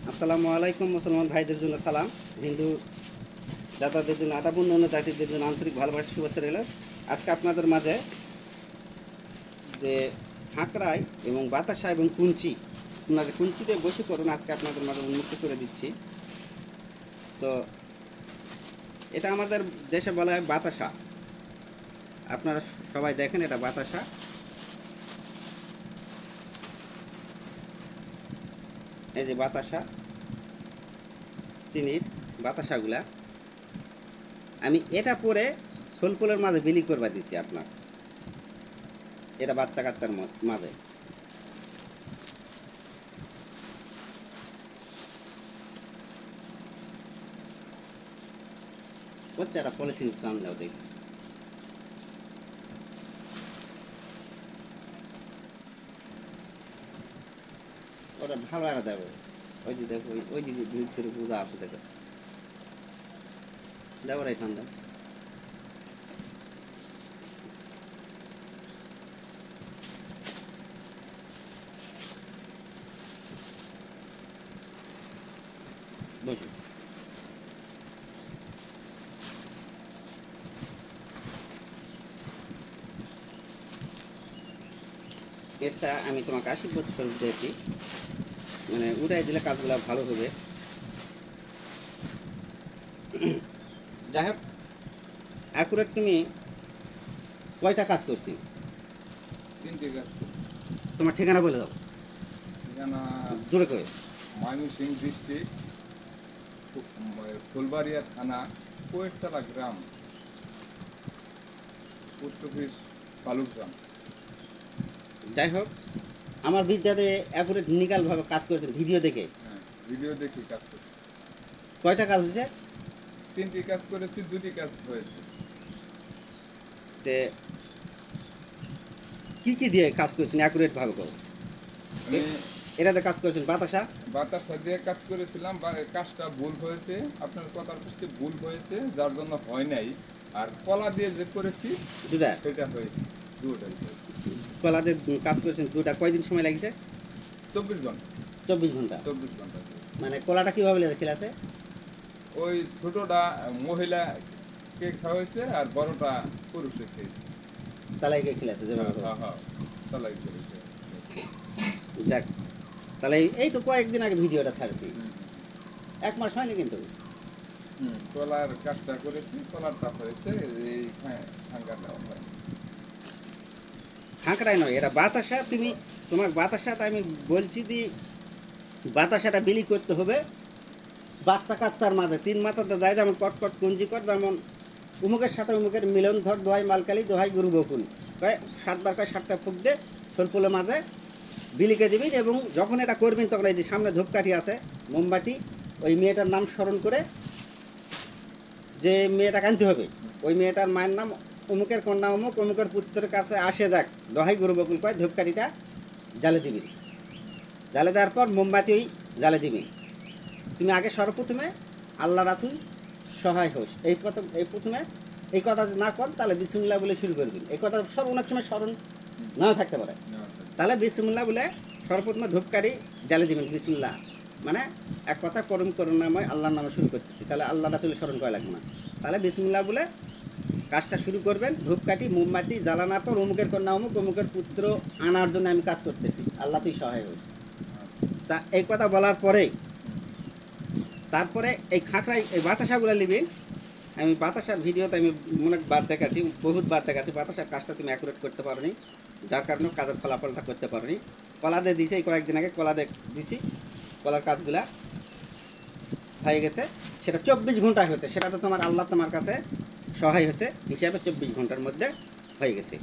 আসসালামু আলাইকুম। মুসলমান ভাইদের জন্য সালাম, হিন্দু দাদাদের জন্য আদাব, অন্য জাতিদের জন্য আন্তরিক ভালোবাসা, শুভেচ্ছা রইল। আজকে আপনাদের মাঝে যে খাঁকড়াই এবং বাতাসা এবং কুঞ্চি, আপনাদের কুঞ্চিতে বসে করুন, আজকে আপনাদের মাঝে উন্মুক্ত করে দিচ্ছি। তো এটা আমাদের দেশে বলা হয় বাতাসা। আপনারা সবাই দেখেন, এটা বাতাসা। এই যে বাতাসা, চিনির বাতাসাগুলা আমি এটা পরে সোলপোলের মাঝে বিলি করবা দিচ্ছি আপনার, এটা বাচ্চা কাচ্চার মাঝে। প্রত্যেকটা পলিথিন টান দাও দেখি। ওটা ভালো লাগা দেবো। ওই যে দেখো, ওই যে ভিতরে পূজা আছে, দেখো দেবো এখান দাও। বসো। এটা আমি তোমাকে আশীর্বাদ স্বরূপ দিয়েছি, মানে উঠাই দিলে কাজগুলো ভালো হবে। যাই হোক, অ্যাকুরেট তুমি কয়টা কাজ করছি? 3টে কাজ করছি। তোমার ঠিকানা বলে দাও, ঠিকানা জোরে করে। ময়মনসিংহ ডিস্ট্রিক্ট, ফুলবাড়িয়া থানা, কোয়েটসালা গ্রাম, পোস্ট অফিস বালুরজান। যাই হোক, আমার বিদ্যাতে অ্যাকুরেট নিকালভাবে কাজ করেছেন ভিডিও দেখে। হ্যাঁ, ভিডিও দেখে কাজ করছি। কয়টা কাজ হয়েছে? 3টে কাজ করেছি, 2টি কাজ হয়েছে। তে কি কি দিয়ে কাজ করেছেন অ্যাকুরেটভাবে করো? আমি এটাতে কাজ করেছেন বাতাসা। বাতাসা দিয়ে কাজ করেছিলাম, কাজটা ভুল হয়েছে, আপনার কথার পুষ্টি ভুল হয়েছে, যার জন্য হয় নাই। আর কলা দিয়ে যে করেছি দুটা সেটা হয়েছে, দুটাই হয়েছে। কলাতে কাজ করেছেন, দুটা কয়দিন সময় লাগিয়েছে? 24 ঘন্টা। 24 ঘন্টা। 24 ঘন্টা হয়েছে। মানে কলাটা কীভাবে খেলাছে? ওই ছোটটা মহিলাকে খাওয়াইছে আর বড়টা পুরুষে খেয়েছে। চালাইকে খেলেছে যেভাবে। হ্যাঁ হ্যাঁ, চালাই করে খেয়েছে। দেখ, তাহলে এই তো কয়েকদিন আগে ভিডিওটা ছাড়ছি, 1 মাস হয়নি কিন্তু। কলার কাজটা করেছি, কলারটা হয়েছে, এই খাঙ্গাটা হয়। খাঁকড়াই নয়, এটা বাতাসা। তোমার বাতাসাটা আমি বলছি দি, বাতাসাটা বিলি করতে হবে বাচ্চা কাচ্চার মাঝে। 3 মাথাতে যায়, যেমন কটকট কুঞ্জি কট, যেমন উমুকের সাথে উমুকের মিলন ধর, দোহাই মালকালি, দোহাই গরু বকুল, কয় 7বার কয় 7টা ফুক দে সোলপোলের মাঝে বিলিকে দিবি। এবং যখন এটা করবেন তখন এই যে সামনে ধূপকাঠি আছে, মোমবাতি, ওই মেয়েটার নাম স্মরণ করে যে মেয়েটাকে আনতে হবে। ওই মেয়েটার মায়ের নাম অমুকের কন্যা অমুক, অমুকের পুত্রের কাছে আসে যাক, দহাই গরু বকুল কয়, ধূপকাঠিটা জ্বালে দিবি। জ্বালে দেওয়ার পর মোমবাতি ওই জ্বালে দিবি। তুমি আগে সর্বপ্রথমে আল্লাহ রাসূল সহায় হোস, এই প্রথমে এই কথা যদি না কর, তাহলে বিসমিল্লাহ বলে শুরু করবি। এই কথা সব অনেক সময় স্মরণ নাও থাকতে পারে, তাহলে বিসমিল্লাহ বলে সর্বপ্রথমে ধূপকাঠি জ্বালে দিবেন। বিসমিল্লাহ মানে এক কথা পরম করুণাময় আল্লাহর নামে শুরু করতেছি, তাহলে আল্লাহ রাসূলের স্মরণ করা লাগবে না। তাহলে বিসমিল্লাহ বলে কাজটা শুরু করবেন। ধূপকাঠি মোমবাতি জ্বালানোর পর অমুকের কন্যা অমুক, অমুকের পুত্র আনার জন্য আমি কাজ করতেছি, আল্লাহ তুই সহায় হোস। তা এই কথা বলার পরেই তারপরে এই খাঁকড়াই এই বাতাসাগুলো নিবি। আমি বাতাসার ভিডিওতে আমি অনেকবার দেখাচ্ছি, বহুতবার দেখাচ্ছি। বাতাসার কাজটা তুমি অ্যাকুরেট করতে পারোনি, যার কারণে কাজের ফলাফলটা করতে পারোনি। কলা দিয়ে দিয়েছি, এই কয়েকদিন আগে কলা দিয়ে দিয়েছি, কলার কাজগুলা হয়ে গেছে। সেটা 24 ঘন্টায় হয়েছে, সেটা তো তোমার আল্লাহ তোমার কাছে সহায় হয়েছে হিসাবে 24 ঘন্টার মধ্যে হয়ে গেছে।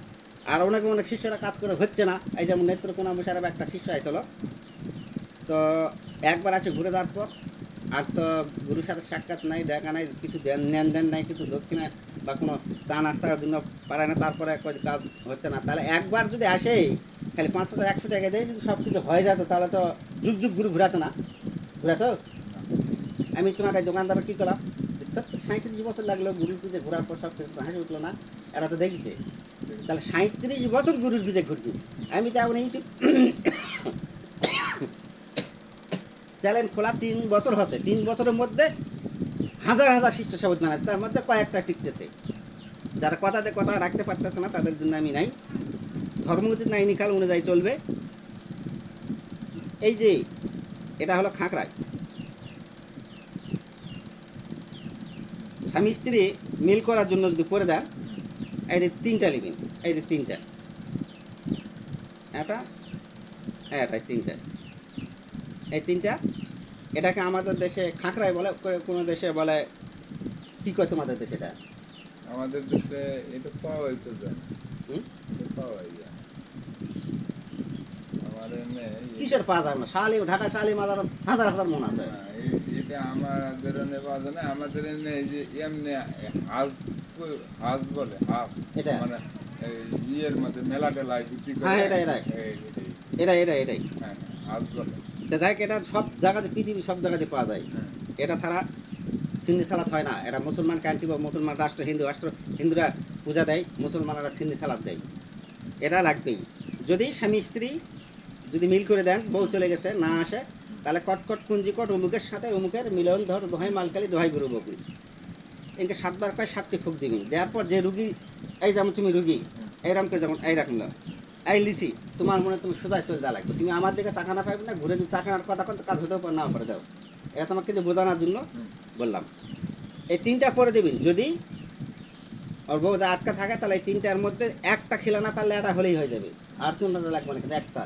আর অনেক শিষ্যরা কাজ করে হচ্ছে না। এই যেমন নেত্রকোনা মুশারফ একটা শিষ্য আইছিল, তো একবার আছে ঘুরে যাওয়ার পর আর তো গুরুর সাথে সাক্ষাৎ নাই, দেখা নাই, কিছু দেন নাই, কিছু দক্ষিণা বা কোনো চা নাস্তার জন্য পারে না। তারপরে কাজ হচ্ছে না, তাহলে একবার যদি আসে খালি 5,100 টাকা দিয়ে যদি সব কিছু হয়ে যেত, তাহলে তো যুগ যুগ গুরু ঘুরাতো না, ঘুরাতো। আমি তোমাকে দোকানদার কী করলাম, 37 বছর লাগলো গুরুর পিছে ঘোরার পর সব কিছু হাসি উঠলো না, এরা তো দেখছে। তাহলে 37 বছর গুরুর পিছে ঘুরছি আমি, তো এখন ইউটিউব চ্যালেঞ্জ খোলা 3 বছর হচ্ছে, 3 বছরের মধ্যে হাজার হাজার শিষ্ট শব্দ বানাচ্ছে, তার মধ্যে কয়েকটা টিকতেছে। যারা কথাতে কথা রাখতে পারতেছে না তাদের জন্য আমি নাই। ধর্ম উচিত নাই নিকাল অনুযায়ী চলবে। এই যে এটা হলো খাঁকড়ায়, স্বামী স্ত্রী মিল করার জন্য যদি করে দেন, এই যে 3টা নেবেন, এই যে 3টা, এটা এটা 3টা, এই 3টা। এটাকে আমাদের দেশে খাঁকড়ায় বলে, কোনো দেশে বলে কি কয় তোমাদের দেশে এটা? আমাদের দেশে এটা পাওয়াই তো যায়, হুম? এটা পাওয়াই যায়। আমার এমনি কিসের পাওয়া যাবে না? শালি ঢাকা শালি মাজার হাজার হাজার মন আছে। এটা আমাদের এনে পাওয়া যায় না। আমাদের এনে এই যে এমনি হাঁস, হাঁস বলে হাঁস, এটা? মানে এই ইয়ের মধ্যে মেলা টেলায় বিক্রি করে। হ্যাঁ, এটাই। হ্যাঁ, হাঁস বলে। তো যাই হোক, এটা সব জায়গাতে, পৃথিবীর সব জায়গাতে পাওয়া যায়। হ্যাঁ। এটা ছাড়া চিন্নি সালাদ হয় না। এটা মুসলমান কান্ট্রি বা মুসলমান রাষ্ট্র, হিন্দু রাষ্ট্র, হিন্দুরা পূজা দেয়, মুসলমানরা চিন্নি সালাদ দেয়। এটা লাগবেই। যদি স্বামী স্ত্রী যদি মিল করে দেন, বউ চলে গেছে না আসে, তাহলে কটকট কুঞ্জিকট অমুকের সাথে অমুকের মিলন ধর দোহাই মালকালি দোহাই গরু বকুল, এনকে 7বার কয় 7টি ফুক দিবেন। দেওয়ার পর যে রুগী, এই যেমন তুমি রুগী, এইরকমকে যেমন এইরকম না, এই লিসি তোমার মনে তুমি সোজায় চলে যাওয়া লাগবে, তুমি আমার দিকে তাকানা পাইবে না, ঘুরে যদি তাকানোর কথা করতে কাজ হতেও পারে, নাও করে দাও। এটা তোমাকে কিন্তু বোঝানোর জন্য বললাম। এই 3টা পরে দেবেন। যদি ওর বউ যা আটকা থাকে, তাহলে এই 3টার মধ্যে একটা খেলা না পারলে এটা হলেই হয়ে যাবে, আর কোনটা লাগবে না, কিন্তু একটা।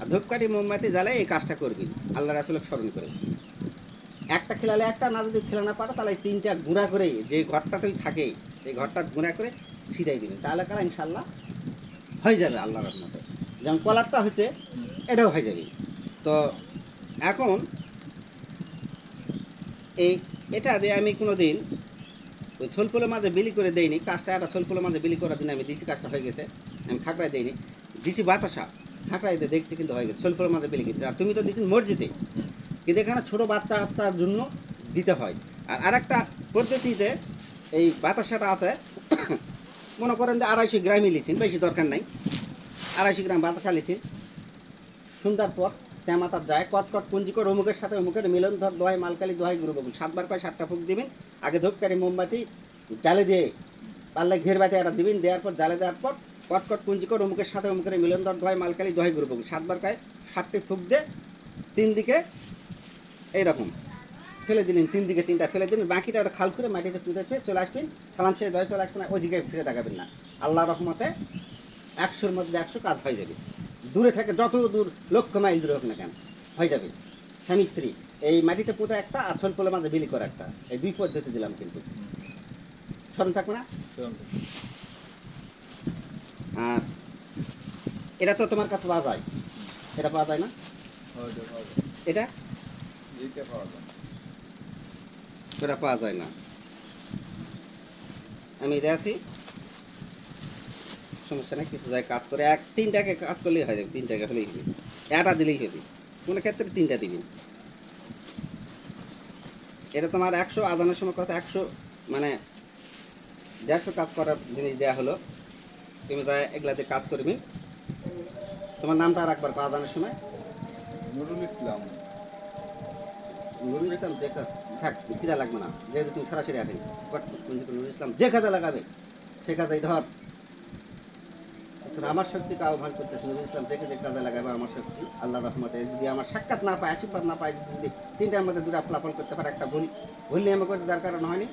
আর ধূপকাঠি মোমবাতি জ্বালাই এই কাজটা করবি আল্লাহ রাসূলকে স্মরণ করে। একটা খেলালে একটা, না যদি খেলা না পারো তাহলে এই 3টা গুঁড়া করে, যে ঘরটাতেই থাকে এই ঘরটা গুঁড়া করে ছিটাই দিবেন, তাহলে কারা ইনশাল্লাহ হয়ে যাবে আল্লাহর রহমতে। যেমন কলারটা হয়েছে, এটাও হয়ে যাবে। তো এখন এটা দিয়ে আমি কোনো দিন ওই ছোলপোলের মাঝে বিলি করে দেইনি কাজটা। একটা ছোলপোলের মাঝে বিলি করার জন্য আমি দিছি, কাজটা হয়ে গেছে। আমি খাকড়ায় দেইনি, দিছি বাতাসা, খাকড়ায় দিয়ে দেখছি কিন্তু হয়ে গেছে। ছোলপোলের মাঝে বিলি গেছে। আর তুমি তো দিচ্ছেন মসজিদে, কিন্তু এখানে ছোটো বাচ্চার জন্য দিতে হয়। আর আরেকটা পদ্ধতিতে এই বাতাসাটা আছে, মনে করেন যে 250 গ্রামই লিছেন, বেশি দরকার নাই, 250 গ্রাম বাতাসা লিছেন। সুন্দর পর তেমাতার যায়, কটকট পুঞ্জিকর অমুকের সাথে অমুকের মিলন ধর দোহাই মালকালি দোহাই গুরু বকুল, 7বার কয় 7টা ফুক দিবেন। আগে ধূপকাঠি মোমবাতি জালে দিয়ে পারলে ঘের বাতি একটা দিবেন, দেওয়ার পর জালে দেওয়ার পর কটকট পুঞ্জিকর অমুকের সাথে অমুকের মিলন ধর দোহাই মালকালি দোহাই গুরু বকুল, 7বার কয় 7টি ফুক দিয়ে 3 দিকে এইরকম ফেলে দিলেন, 3 দিকে 3টা ফেলে দিলেন, বাকিটা ওটা খাল করে মাটিতে পুঁতে চলে আসবেন, সালাম শেষ দয় চলে আসবেন, ওইদিকে ফিরে তাকাবেন না। আল্লাহ রহমতে 100-র মধ্যে 100 কাজ হয়ে যাবে। দূরে থেকে যত দূর, লক্ষ মাইল দূরে হোক না কেন, হয়ে যাবে। স্বামী স্ত্রী এই মাটিতে পোতা একটা, আর ছোলপোলের মাঝে বিলি করা একটা, এই 2 পদ্ধতি দিলাম, কিন্তু স্মরণ থাকবে না। আর এটা তো তোমার কাছে পাওয়া যায়, এটা পাওয়া যায় না, এটা এটা পাওয়া যায় না। আমি এটা আছি, সমস্যা নেই, কিছু যায় কাজ করে 3টাকে কাজ করলেই হয়ে যাবে, 3টাকে হলেই হবে, এটা দিলেই হবে। কোনো ক্ষেত্রে 3টা দিবেন। এটা তোমার 100 আজানের সময় কাছে 100 মানে 150 কাজ করার জিনিস দেওয়া হলো, তুমি যা এগুলাতে কাজ করবি। তোমার নামটা আর একবার আজানের সময় নুরুল ইসলাম। নুরুল ইসলাম যে থাক, কিরা লাগবে না, যেহেতু তুমি সরাসরি আছেন। নুরুল ইসলাম যে কাজে লাগাবে সে কাজেই ধর। আমার শক্তিকে আহ্বান করতেছে, নুরুল ইসলাম যে কাজে লাগাবে আমার শক্তি আল্লাহ রহমতে। যদি আমার সাক্ষাৎ না পায়, আশীর্বাদ না পায়, যদি 3টার মধ্যে 2টা ফলাফল করতে পারে, একটা ভুল নিয়মে করছে যার কারণে হয়নি,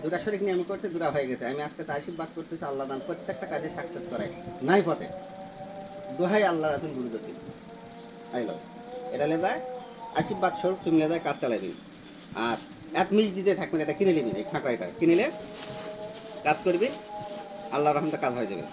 2টা শরীর নিয়মে করছে, 2টা হয়ে গেছে। আমি আজকে তো আশীর্বাদ করতেছি, আল্লাহ দান প্রত্যেকটা কাজে সাকসেস করায় নাই পথে দোহাই আল্লাহ রাসূল গুরু দোষী আইল। এটা লেদায় আশীর্বাদ স্বরূপ তুমি লেদায় কাজ চালাই দিবি। আর 1 মিনিট দিতে থাকবেন, এটা কিনে নিবি, এই ফাঁকা এটা কিনিলে কাজ করবি, আল্লাহ রহমতে কাজ হয়ে যাবে।